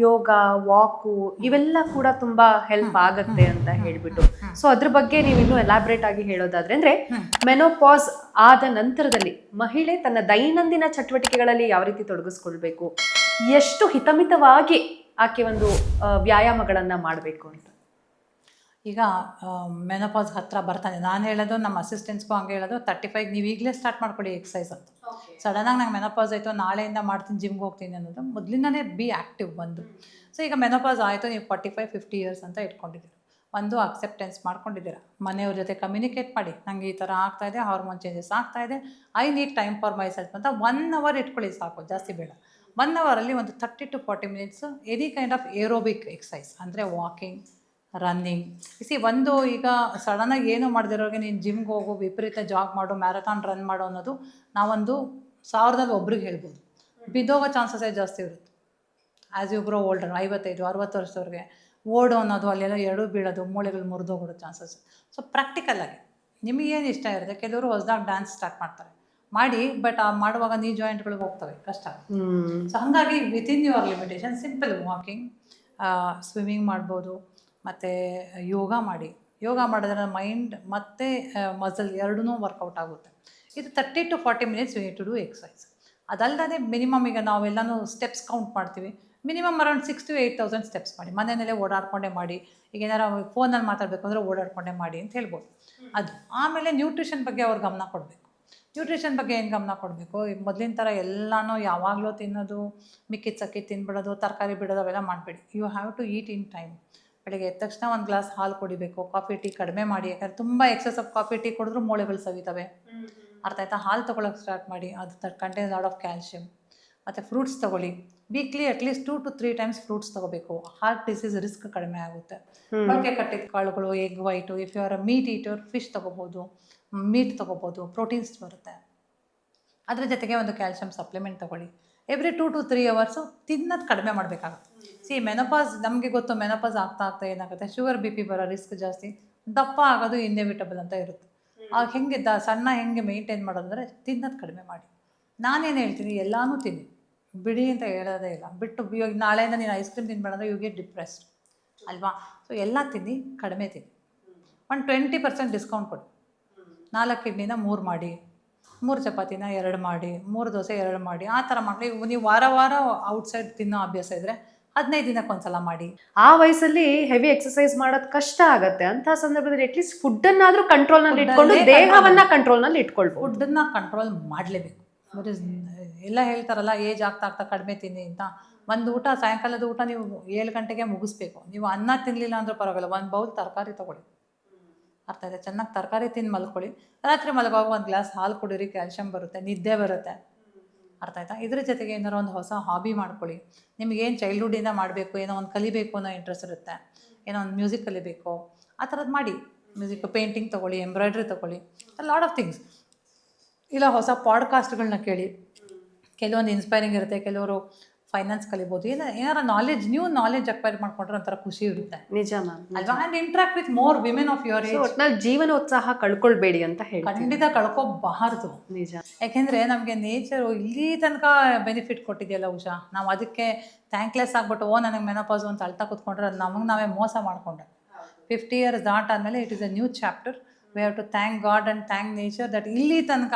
ಯೋಗ, ವಾಕು ಇವೆಲ್ಲ ಕೂಡ ತುಂಬಾ ಹೆಲ್ಪ್ ಆಗತ್ತೆ ಅಂತ ಹೇಳ್ಬಿಟ್ಟು. ಸೊ ಅದ್ರ ಬಗ್ಗೆ ನೀವು ಇನ್ನೂ ಎಲಾಬ್ರೇಟ್ ಆಗಿ ಹೇಳೋದಾದ್ರೆ, ಅಂದ್ರೆ ಮೆನೋಪಾಸ್ ಆದ ನಂತರದಲ್ಲಿ ಮಹಿಳೆ ತನ್ನ ದೈನಂದಿನ ಚಟುವಟಿಕೆಗಳಲ್ಲಿ ಯಾವ ರೀತಿ ತೊಡಗಿಸ್ಕೊಳ್ಬೇಕು, ಎಷ್ಟು ಹಿತಮಿತವಾಗಿ ಆಕೆ ಒಂದು ವ್ಯಾಯಾಮಗಳನ್ನ ಮಾಡಬೇಕು ಅಂತ. ಈಗ ಮೆನೋಪಾಸ್ ಹತ್ರ ಬರ್ತಾನೆ, ನಾನು ಹೇಳೋದು ನಮ್ಮ ಅಸಿಸ್ಟೆಂಟ್ಸ್ಗೂ ಹಂಗೆ ಹೇಳೋದು, 35 ನೀವು ಈಗಲೇ ಸ್ಟಾರ್ಟ್ ಮಾಡ್ಕೊಳ್ಳಿ ಎಕ್ಸಸೈಸ್ ಅಂತ. ಸಡನ್ನಾಗಿ ನಂಗೆ ಮೆನೋಪಾಸ್ ಆಯಿತು ನಾಳೆಯಿಂದ ಮಾಡ್ತೀನಿ ಜಿಮ್ಗೆ ಹೋಗ್ತೀನಿ ಅನ್ನೋದು ಮೊದಲಿಂದನೇ ಬಿ ಆ್ಯಕ್ಟಿವ್ ಬಂದು. ಸೊ ಈಗ ಮೆನೋಪಾಸ್ ಆಯಿತು, ನೀವು 45-50 ಇಯರ್ಸ್ ಅಂತ ಇಟ್ಕೊಂಡಿದ್ದೀರ, ಒಂದು ಅಕ್ಸೆಪ್ಟೆನ್ಸ್ ಮಾಡ್ಕೊಂಡಿದ್ದೀರ, ಮನೆಯವ್ರ ಜೊತೆ ಕಮ್ಯುನಿಕೇಟ್ ಮಾಡಿ, ನನಗೆ ಈ ಥರ ಆಗ್ತಾಯಿದೆ, ಹಾರ್ಮೋನ್ ಚೇಂಜಸ್ ಆಗ್ತಾಯಿದೆ, I need time for my self ಅಂತ 1 hour ಇಟ್ಕೊಳ್ಳಿ ಸಾಕು, ಜಾಸ್ತಿ ಬೇಡ. 1 hour ಒಂದು 30 to 40 minutes any kind of aerobic exercise, ಅಂದರೆ ವಾಕಿಂಗ್, ರನ್ನಿಂಗ್. ಒಂದು ಈಗ ಸಡನ್ನಾಗಿ ಏನೂ ಮಾಡದಿರೋರಿಗೆ ನೀನು ಜಿಮ್ಗೆ ಹೋಗು, ವಿಪರೀತ ಜಾಗ್ ಮಾಡು, ಮ್ಯಾರಥಾನ್ ರನ್ ಮಾಡು ಅನ್ನೋದು ನಾವೊಂದು 1000ದಲ್ಲಿ ಒಬ್ರಿಗೆ ಹೇಳ್ಬೋದು. ಬಿದ್ದೋಗೋ ಚಾನ್ಸಸ್ಸೇ ಜಾಸ್ತಿ ಇರುತ್ತೆ. ಆ್ಯಸ್ ಯು ಗ್ರೋ ಓಲ್ಡರ್, 55-60 ವರ್ಷದವ್ರಿಗೆ ಓಡು ಅನ್ನೋದು ಅಲ್ಲೆಲ್ಲ ಎಡು ಬೀಳೋದು, ಮೂಳೆಗಳು ಮುರಿದೋಗಿರೋ ಚಾನ್ಸಸ್. ಸೊ ಪ್ರಾಕ್ಟಿಕಲಾಗಿ ನಿಮಗೇನು ಇಷ್ಟ ಇರುತ್ತೆ, ಕೆಲವರು ಹೊಸದಾಗಿ ಡ್ಯಾನ್ಸ್ ಸ್ಟಾರ್ಟ್ ಮಾಡ್ತಾರೆ, ಮಾಡಿ, ಬಟ್ ಆ ಮಾಡುವಾಗ ನೀ ಜಾಯಿಂಟ್ಗಳಿಗೆ ಹೋಗ್ತವೆ, ಕಷ್ಟ. ಸೊ ಹಾಗಾಗಿ within your limitation simple walking, swimming ಮಾಡ್ಬೋದು, ಮತ್ತು ಯೋಗ ಮಾಡಿ. ಯೋಗ ಮಾಡಿದ್ರೆ ಮೈಂಡ್ ಮತ್ತು ಮಸಲ್ ಎರಡೂ ವರ್ಕೌಟ್ ಆಗುತ್ತೆ. ಇದು 30 to 40 minutes you need to do exercise. ಅದಲ್ಲದೆ ಮಿನಿಮಮ್ ಈಗ ನಾವೆಲ್ಲನೂ ಸ್ಟೆಪ್ಸ್ ಕೌಂಟ್ ಮಾಡ್ತೀವಿ, ಮಿನಿಮಮ್ ಅರೌಂಡ್ 6,000 to 8,000 ಸ್ಟೆಪ್ಸ್ ಮಾಡಿ. ಮನೆಯಲ್ಲೇ ಓಡಾಡ್ಕೊಂಡೇ ಮಾಡಿ, ಈಗ ಏನಾರು ಫೋನಲ್ಲಿ ಮಾತಾಡಬೇಕು ಅಂದರೆ ಓಡಾಡ್ಕೊಂಡೇ ಮಾಡಿ ಅಂತ ಹೇಳ್ಬೋದು. ಅದು ಆಮೇಲೆ ನ್ಯೂಟ್ರಿಷನ್ ಬಗ್ಗೆ ಅವ್ರು ಗಮನ ಕೊಡಬೇಕು. ನ್ಯೂಟ್ರಿಷನ್ ಬಗ್ಗೆ ಏನು ಗಮನ ಕೊಡಬೇಕು, ಈಗ ಮೊದಲಿನ ಥರ ಎಲ್ಲನೂ ಯಾವಾಗಲೂ ತಿನ್ನೋದು, ಮಿಕ್ಕಿದ ಸಕ್ಕಿ ತಿನ್ಬಿಡೋದು, ತರಕಾರಿ ಬಿಡೋದು ಅವೆಲ್ಲ ಮಾಡಬೇಡಿ. You have to eat in time. ಬೆಳಗ್ಗೆ ಎದ್ದ ತಕ್ಷಣ 1 ಗ್ಲಾಸ್ ಹಾಲು ಕುಡಿಬೇಕು, ಕಾಫಿ ಟೀ ಕಡಿಮೆ ಮಾಡಿ, ಯಾಕಂದರೆ ತುಂಬ ಎಕ್ಸೆಸ್ ಆಫ್ ಕಾಫಿ ಟೀ ಕುಡಿದ್ರೂ ಮೂಳೆಗಳು ಸವಿತವೆ, ಅರ್ಥ ಆಯ್ತಾ. ಹಾಲು ತೊಗೊಳಕ್ಕೆ ಸ್ಟಾರ್ಟ್ ಮಾಡಿ, ಅದು ಕಂಟೈನ್ಸ್ ಲಾಟ್ ಆಫ್ ಕ್ಯಾಲ್ಶಿಯಮ್. ಮತ್ತು ಫ್ರೂಟ್ಸ್ ತೊಗೊಳ್ಳಿ, weekly at least 2 to 3 times fruits ತೊಗೋಬೇಕು, ಹಾರ್ಟ್ ಡಿಸೀಸ್ ರಿಸ್ಕ್ ಕಡಿಮೆ ಆಗುತ್ತೆ. ಮೊಳಕೆ ಕಟ್ಟಿದ ಕಾಳುಗಳು, egg white, if you are a meat eater fish ತೊಗೋಬೋದು, ಮೀಟ್ ತೊಗೋಬೋದು, ಪ್ರೋಟೀನ್ಸ್ ಬರುತ್ತೆ. ಅದ್ರ ಜೊತೆಗೆ ಒಂದು ಕ್ಯಾಲ್ಶಿಯಂ ಸಪ್ಲಿಮೆಂಟ್ ತೊಗೊಳ್ಳಿ. ಎವ್ರಿ 2 to 3 hours ತಿನ್ನೋದು ಕಡಿಮೆ ಮಾಡಬೇಕಾಗುತ್ತೆ. ಮೆನೋಪಾಸ್ ನಮಗೆ ಗೊತ್ತು, ಮೆನೋಪಾಸ್ ಆಗ್ತಾ ಏನಾಗುತ್ತೆ, ಶುಗರ್ BP ಬರೋ ರಿಸ್ಕ್ ಜಾಸ್ತಿ, ದಪ್ಪ ಆಗೋದು ಇನ್ಎವಿಟಬಲ್ ಅಂತ ಇರುತ್ತೆ. ಆಗ ಹೆಂಗೆ ಸಣ್ಣ ಹೆಂಗೆ ಮೇಂಟೈನ್ ಮಾಡೋದಂದರೆ ತಿನ್ನೋದು ಕಡಿಮೆ ಮಾಡಿ. ನಾನೇನು ಹೇಳ್ತೀನಿ, ಎಲ್ಲನೂ ತಿನ್ನಿ, ಬಿಡಿ ಅಂತ ಹೇಳೋದೇ ಇಲ್ಲ. ಬಿಟ್ಟು ಇವಾಗ ನಾಳೆಯಿಂದ ನೀನು ಐಸ್ ಕ್ರೀಮ್ ತಿನ್ಬೇಡ ಅಂದರೆ ಯು ಗೆಟ್ ಡಿಪ್ರೆಸ್ಡ್ ಅಲ್ವಾ. ಸೊ ಎಲ್ಲ ತಿನ್ನಿ, ಕಡಿಮೆ ತಿನ್ನಿ. 20% ಡಿಸ್ಕೌಂಟ್ ಕೊಡಿ. 4 ಇಡ್ಲಿನ 3 ಮಾಡಿ, 3 ಚಪಾತಿನ 2 ಮಾಡಿ, 3 ದೋಸೆ 2 ಮಾಡಿ, ಆ ಥರ ಮಾಡಿ. ನೀವು ವಾರ ಔಟ್ಸೈಡ್ ತಿನ್ನೋ ಅಭ್ಯಾಸ ಇದ್ದರೆ 15 ದಿನಕ್ಕೊಂದ್ಸಲ ಮಾಡಿ. ಆ ವಯಸ್ಸಲ್ಲಿ ಹೆವಿ ಎಕ್ಸರ್ಸೈಸ್ ಮಾಡೋದು ಕಷ್ಟ ಆಗತ್ತೆ. ಅಂತ ಸಂದರ್ಭದಲ್ಲಿ ಅಟ್ಲೀಸ್ಟ್ ಫುಡ್ಡನ್ನಾದ್ರೂ ಕಂಟ್ರೋಲ್ನಲ್ಲಿ ಇಟ್ಕೊಂಡು ದೇಹವನ್ನ ಕಂಟ್ರೋಲ್ನಲ್ಲಿ ಇಟ್ಕೊಳ್ಬೋದು. ಫುಡ್ಡನ್ನ ಕಂಟ್ರೋಲ್ ಮಾಡಲೇಬೇಕು. ಎಲ್ಲ ಹೇಳ್ತಾರಲ್ಲ, ಏಜ್ ಆಗ್ತಾ ಕಡಿಮೆ ತಿನ್ನಿ ಅಂತ. ಒಂದು ಊಟ, ಸಾಯಂಕಾಲದ ಊಟ ನೀವು 7 ಗಂಟೆಗೆ ಮುಗಿಸ್ಬೇಕು. ನೀವು ಅನ್ನ ತಿನ್ನಲಿಲ್ಲ ಅಂದ್ರೂ ಪರವಾಗಿಲ್ಲ, 1 ಬೌಲ್ ತರಕಾರಿ ತೊಗೊಳ್ಳಿ, ಅರ್ಥ ಇದೆ. ಚೆನ್ನಾಗಿ ತರಕಾರಿ ತಿಂದು ಮಲ್ಕೊಳ್ಳಿ. ರಾತ್ರಿ ಮಲಗುವಾಗ 1 ಗ್ಲಾಸ್ ಹಾಲು ಕುಡೀರಿ, ಕ್ಯಾಲ್ಶಿಯಂ ಬರುತ್ತೆ, ನಿದ್ದೆ ಬರುತ್ತೆ, ಅರ್ಥ ಆಯ್ತಾ. ಇದ್ರ ಜೊತೆಗೆ ಏನಾರು ಒಂದು ಹೊಸ ಹಾಬಿ ಮಾಡ್ಕೊಳ್ಳಿ. ನಿಮಗೇನು ಚೈಲ್ಡ್ಹುಡ್ಡಿಂದ ಮಾಡಬೇಕು, ಏನೋ ಒಂದು ಕಲಿಬೇಕು ಅನ್ನೋ ಇಂಟ್ರೆಸ್ಟ್ ಇರುತ್ತೆ, ಏನೋ ಒಂದು ಮ್ಯೂಸಿಕ್ ಕಲಿಬೇಕು, ಆ ಥರದ್ದು ಮಾಡಿ. ಮ್ಯೂಸಿಕ್, ಪೇಂಟಿಂಗ್ ತೊಗೊಳ್ಳಿ, ಎಂಬ್ರಾಯ್ಡ್ರಿ ತೊಗೊಳ್ಳಿ, ಲಾಟ್ ಆಫ್ ಥಿಂಗ್ಸ್. ಇಲ್ಲ ಹೊಸ ಪಾಡ್ಕಾಸ್ಟ್ಗಳನ್ನ ಕೇಳಿ, ಕೆಲವೊಂದು ಇನ್ಸ್ಪೈರಿಂಗ್ ಇರುತ್ತೆ, ಕೆಲವರು ಫೈನಾನ್ಸ್ ಕಲಿಬೋದು. ಏನಾರ ನಾಲೆಜ್, ನ್ಯೂ ನಾಲೆಜ್ ಅಕ್ವೈರ್ ಮಾಡ್ಕೊಂಡ್ರೆ ಒಂಥರ ಖುಷಿ ಇರುತ್ತೆ. ನಿಜ ಮ್ಯಾಮ್ ಅಲ್ವಾ. And interact with more women of your age. ಒಟ್ನಲ್ಲಿ ಜೀವನೋತ್ಸಾಹ ಕಳ್ಕೊಳ್ಬೇಡಿ ಅಂತ ಹೇಳಿ. ಖಂಡಿತ ಕಳ್ಕೊಬಾರ್ದು. ನಿಜ. ಯಾಕೆಂದರೆ ನಮಗೆ ನೇಚರು ಇಲ್ಲಿ ತನಕ ಬೆನಿಫಿಟ್ ಕೊಟ್ಟಿದೆಯಲ್ಲ ಉಷಾ, ನಾವು ಅದಕ್ಕೆ ಥ್ಯಾಂಕ್ಲೆಸ್ ಆಗ್ಬಿಟ್ಟು ನನಗೆ ಮೆನೋಪಾಸು ಅಂತ ಅಳ್ತಾ ಕೂತ್ಕೊಂಡ್ರೆ ಅದು ನಮಗೆ ನಾವೇ ಮೋಸ ಮಾಡಿಕೊಂಡ್ರೆ. 50 years ದಾಟಾದ್ಮೇಲೆ it is a new chapter. We have to thank God and thank nature that ಇಲ್ಲಿ ತನಕ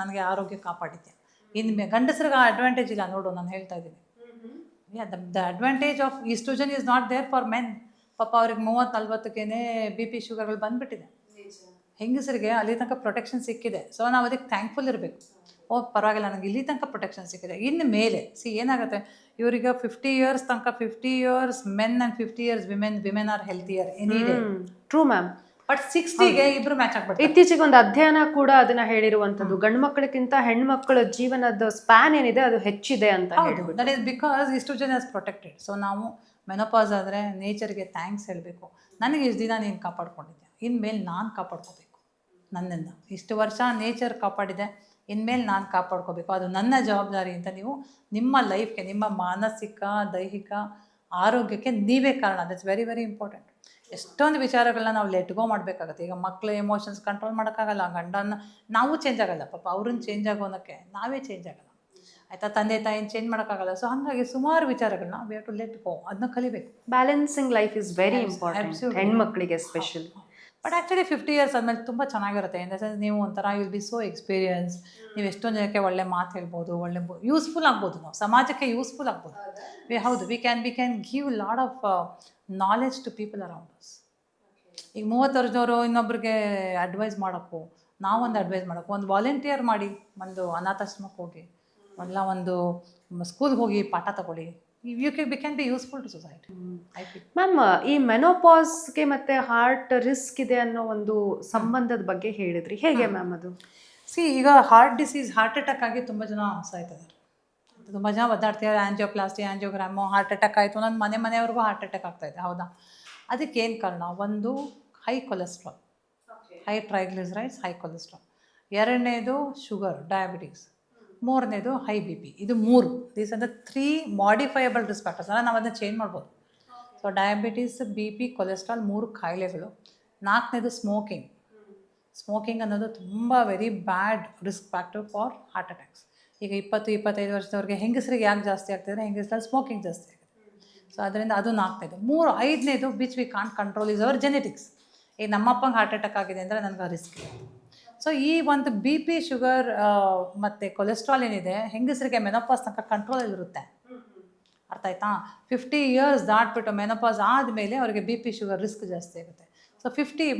ನನಗೆ ಆರೋಗ್ಯ ಕಾಪಾಡಿದ್ದೆ. ಇನ್ನು ಗಂಡಸ್ರಿಗೆ ಆ ಅಡ್ವಾಂಟೇಜ್ ಇಲ್ಲ ನೋಡು, ನಾನು ಹೇಳ್ತಾ ಇದ್ದೀನಿ. The advantage of oestrogen is not there for men. ಪಾಪ ಅವ್ರಿಗೆ 30-40ಕ್ಕೇನೆ BP ಶುಗರ್ಗಳು ಬಂದುಬಿಟ್ಟಿದೆ. ಹೆಂಗಸರಿಗೆ ಅಲ್ಲಿ ತನಕ ಪ್ರೊಟೆಕ್ಷನ್ ಸಿಕ್ಕಿದೆ. ಸೊ ನಾವು ಅದಕ್ಕೆ ಥ್ಯಾಂಕ್ಫುಲ್ ಇರಬೇಕು. ಪರವಾಗಿಲ್ಲ, ನನಗೆ ಇಲ್ಲಿ ತನಕ ಪ್ರೊಟೆಕ್ಷನ್ ಸಿಕ್ಕಿದೆ. ಇನ್ನು ಮೇಲೆ ಏನಾಗುತ್ತೆ, ಇವರಿಗೆ 50 years ತನಕ 50 years men and 50 years women are healthier any day. True ma'am. But 60ಗೆ ಇಬ್ರು ಮ್ಯಾಚ್ ಆಗ್ಬಿಡ್ತಾರೆ. ಇತ್ತೀಚೆಗೆ ಒಂದು ಅಧ್ಯಯನ ಕೂಡ ಅದನ್ನ ಹೇಳಿರುವಂಥದ್ದು, ಗಂಡು ಮಕ್ಕಳಿಗಿಂತ ಹೆಣ್ಮಕ್ಳ ಜೀವನದ ಸ್ಪ್ಯಾನ್ ಏನಿದೆ ಅದು ಹೆಚ್ಚಿದೆ ಅಂತ ಹೇಳ್ಬಿಟ್ಟು. That is because oestrogen is protected. So ನಾವು ಮೆನೋಪಾಸ್ ಆದರೆ ನೇಚರ್ಗೆ ಥ್ಯಾಂಕ್ಸ್ ಹೇಳಬೇಕು. ನನಗೆ ಇಷ್ಟು ದಿನ ನೀನು ಕಾಪಾಡ್ಕೊಂಡಿದ್ದೆ, ಇನ್ಮೇಲೆ ನಾನು ಕಾಪಾಡ್ಕೋಬೇಕು. ನನ್ನಿಂದ ಇಷ್ಟು ವರ್ಷ ನೇಚರ್ ಕಾಪಾಡಿದೆ, ಇನ್ಮೇಲೆ ನಾನು ಕಾಪಾಡ್ಕೋಬೇಕು, ಅದು ನನ್ನ ಜವಾಬ್ದಾರಿ ಅಂತ ನೀವು ನಿಮ್ಮ ಲೈಫ್ಗೆ, ನಿಮ್ಮ ಮಾನಸಿಕ ದೈಹಿಕ ಆರೋಗ್ಯಕ್ಕೆ ನೀವೇ ಕಾರಣ. That's very very important. ಎಷ್ಟೊಂದು ವಿಚಾರಗಳನ್ನ ನಾವು ಲೆಟ್ ಗೋ ಮಾಡಬೇಕಾಗತ್ತೆ. ಈಗ ಮಕ್ಕಳ ಎಮೋಷನ್ಸ್ ಕಂಟ್ರೋಲ್ ಮಾಡೋಕ್ಕಾಗಲ್ಲ, ಗಂಡನ ನಾವು ಚೇಂಜ್ ಆಗಲ್ಲ, ಪಾಪ ಅವ್ರನ್ನ ಚೇಂಜ್ ಆಗೋನಕ್ಕೆ ನಾವೇ ಚೇಂಜ್ ಆಗಲ್ಲ. ಆಯಿತಾ, ತಂದೆ ತಾಯಿನ ಚೇಂಜ್ ಮಾಡೋಕ್ಕಾಗಲ್ಲ. ಸೊ ಹಾಗಾಗಿ ಸುಮಾರು ವಿಚಾರಗಳನ್ನ we have to let go, ಅದನ್ನ ಕಲಿಬೇಕು. Balancing life is very important, ಹೆಣ್ಮಕ್ಳಿಗೆ ಎಸ್ಪೆಷಲಿ. ಬಟ್ ಆ್ಯಕ್ಚುಲಿ 50 years ಆದಮೇಲೆ ತುಂಬ ಚೆನ್ನಾಗಿರುತ್ತೆ. ಇನ್ ದ ಸೆನ್ಸ್ ನೀವು ಒಂಥರ ವಿಲ್ ಬಿ ಸೋ ಎಕ್ಸ್ಪೀರಿಯನ್ಸ್. ನೀವು ಎಷ್ಟೊಂದು ಜನಕ್ಕೆ ಒಳ್ಳೆ ಮಾತು ಹೇಳ್ಬೋದು, ಒಳ್ಳೆ ಯೂಸ್ಫುಲ್ ಆಗ್ಬೋದು, ನಾವು ಸಮಾಜಕ್ಕೆ ಯೂಸ್ಫುಲ್ ಆಗ್ಬೋದು. ಹೌದು, we can give lot of knowledge to people around us. ಈಗ 30 ವರ್ಷದವರು ಇನ್ನೊಬ್ರಿಗೆ ಅಡ್ವೈಸ್ ಮಾಡೋಕ್ಕೂ, ನಾವೊಂದು ಅಡ್ವೈಸ್ ಮಾಡೋಕ್ಕೂ, ಒಂದು ವಾಲಂಟಿಯರ್ ಮಾಡಿ, ಒಂದು ಅನಾಥಾಶ್ರಮಕ್ಕೆ ಹೋಗಿ, ಒಂದು ಸ್ಕೂಲ್ಗೆ ಹೋಗಿ ಪಾಠ ತಗೊಳ್ಳಿ. We can be useful to society. Ma'am, ಈ ಮೆನೋಪಾಸ್ಗೆ ಮತ್ತೆ ಹಾರ್ಟ್ ರಿಸ್ಕ್ ಇದೆ ಅನ್ನೋ ಒಂದು ಸಂಬಂಧದ ಬಗ್ಗೆ ಹೇಳಿದ್ರಿ, ಹೇಗೆ ಮ್ಯಾಮ್ ಅದು? ಈಗ ಹಾರ್ಟ್ ಡಿಸೀಸ್, ಹಾರ್ಟ್ ಅಟ್ಯಾಕ್ ಆಗಿ ತುಂಬ ಜನ ಸಾಯ್ತಿದ್ದಾರೆ, ತುಂಬ ಜನ ಒದ್ದಾಡ್ತಿದ್ದಾರೆ. ಆಂಜಿಯೋಪ್ಲಾಸ್ಟಿ, ಆಂಜಿಯೋಗ್ರಾಮು, ಹಾರ್ಟ್ ಅಟ್ಯಾಕ್ ಆಯಿತು, ನನ್ನ ಮನೆಯವ್ರಿಗೂ ಹಾರ್ಟ್ ಅಟ್ಯಾಕ್ ಆಗ್ತಾಯಿದೆ. ಹೌದಾ? ಅದಕ್ಕೆ ಏನು ಕಾರಣ? ಒಂದು, high cholesterol, high triglycerides, high cholesterol. ಎರಡನೇದು ಶುಗರ್, ಡಯಾಬಿಟೀಸ್. ಮೂರನೇದು ಹೈ ಬಿ ಪಿ. ಇದು 3 these are the 3 modifiable risk factors. ನಾವು ಅದನ್ನು ಚೇಂಜ್ ಮಾಡ್ಬೋದು. So diabetes, B P, cholesterol 3 ಕಾಯಿಲೆಗಳು. 4ನೇದು ಸ್ಮೋಕಿಂಗ್ ಅನ್ನೋದು ತುಂಬ very bad risk factor for heart attacks. ಈಗ 20-25 ವರ್ಷದವ್ರಿಗೆ ಹೆಂಗಸರಿಗೆ ಯಾಕೆ ಜಾಸ್ತಿ ಆಗ್ತಿದ್ರೆ, ಹೆಂಗಸರಲ್ಲಿ ಸ್ಮೋಕಿಂಗ್ ಜಾಸ್ತಿ ಆಗುತ್ತೆ. ಸೊ ಅದರಿಂದ ಅದು 4ನೇದು. 5ನೇದು which we can't control is our genetics. ಈಗ ನಮ್ಮಪ್ಪಂಗೆ ಹಾರ್ಟ್ ಅಟ್ಯಾಕ್ ಆಗಿದೆ ಅಂದರೆ ನನಗೆ ಆ ರಿಸ್ಕ್ ಇದೆ. ಸೊ ಈ ಒಂದು ಬಿ ಪಿ, ಶುಗರ್ ಮತ್ತು ಕೊಲೆಸ್ಟ್ರಾಲ್ ಏನಿದೆ, ಹೆಂಗಸರಿಗೆ ಮೆನೋಪಾಸ್ ತನಕ ಕಂಟ್ರೋಲಲ್ಲಿರುತ್ತೆ. ಅರ್ಥ ಆಯ್ತಾ? 50 years ದಾಟ್ಬಿಟ್ಟು ಮೆನೋಪಾಸ್ ಆದಮೇಲೆ ಅವರಿಗೆ ಬಿ ಪಿ, ಶುಗರ್ ರಿಸ್ಕ್ ಜಾಸ್ತಿ ಆಗುತ್ತೆ. ಸೊ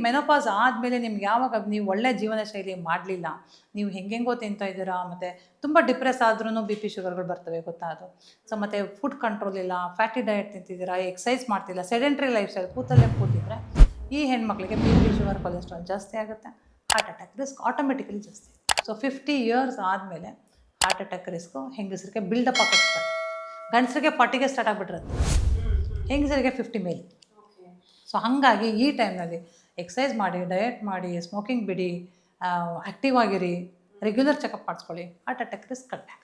ಮೆನೋಪಾಸ್ ಆದಮೇಲೆ ನಿಮ್ಗೆ ಯಾವಾಗ ನೀವು ಒಳ್ಳೆ ಜೀವನ ಶೈಲಿ ಮಾಡಲಿಲ್ಲ, ನೀವು ಹೆಂಗೆಂಗೋ ತಿಂತಾ ಇದ್ದೀರಾ, ಮತ್ತು ತುಂಬ ಡಿಪ್ರೆಸ್ ಆದ್ರೂ ಬಿ ಪಿ, ಶುಗರ್ಗಳು ಬರ್ತವೆ, ಗೊತ್ತಾ ಅದು? ಸೊ ಮತ್ತು ಫುಡ್ ಕಂಟ್ರೋಲ್ ಇಲ್ಲ, ಫ್ಯಾಟಿ ಡಯಟ್ ತಿಂತಿದ್ದೀರಾ, ಎಕ್ಸಸೈಸ್ ಮಾಡ್ತಿಲ್ಲ, ಸೆಡೆಂಟ್ರಿ ಲೈಫ್ ಸ್ಟೈಲ್, ಕೂತಿದ್ರೆ ಈ ಹೆಣ್ಮಕ್ಳಿಗೆ ಬಿ ಪಿ, ಶುಗರ್, ಕೊಲೆಸ್ಟ್ರಾಲ್ ಜಾಸ್ತಿ ಆಗುತ್ತೆ. ಹಾರ್ಟ್ ಅಟ್ಯಾಕ್ ರಿಸ್ಕ್ ಆಟೋಮೆಟಿಕಲಿ ಜಾಸ್ತಿ. ಸೊ 50 years ಆದಮೇಲೆ ಹಾರ್ಟ್ ಅಟ್ಯಾಕ್ ರಿಸ್ಕು ಹೆಂಗಸರಿಗೆ ಬಿಲ್ಡಪ್ ಆಗಕ್ಕೆ ಸ್ಟಾರ್ಟ್. ಗಂಡಸರಿಗೆ 40ಗೆ ಸ್ಟಾರ್ಟ್ ಆಗಿಬಿಟ್ಟಿರುತ್ತೆ, ಹೆಂಗಸರಿಗೆ 50 ಮೇಲೆ. ಸೊ ಹಾಗಾಗಿ ಈ ಟೈಮ್ನಲ್ಲಿ ಎಕ್ಸಸೈಸ್ ಮಾಡಿ, ಡಯಟ್ ಮಾಡಿ, ಸ್ಮೋಕಿಂಗ್ ಬಿಡಿ, ಆ್ಯಕ್ಟಿವ್ ಆಗಿರಿ, ರೆಗ್ಯುಲರ್ ಚೆಕಪ್ ಮಾಡಿಸ್ಕೊಳ್ಳಿ, ಹಾರ್ಟ್ ಅಟ್ಯಾಕ್ ರಿಸ್ಕ್ ಕಡಿಮೆ.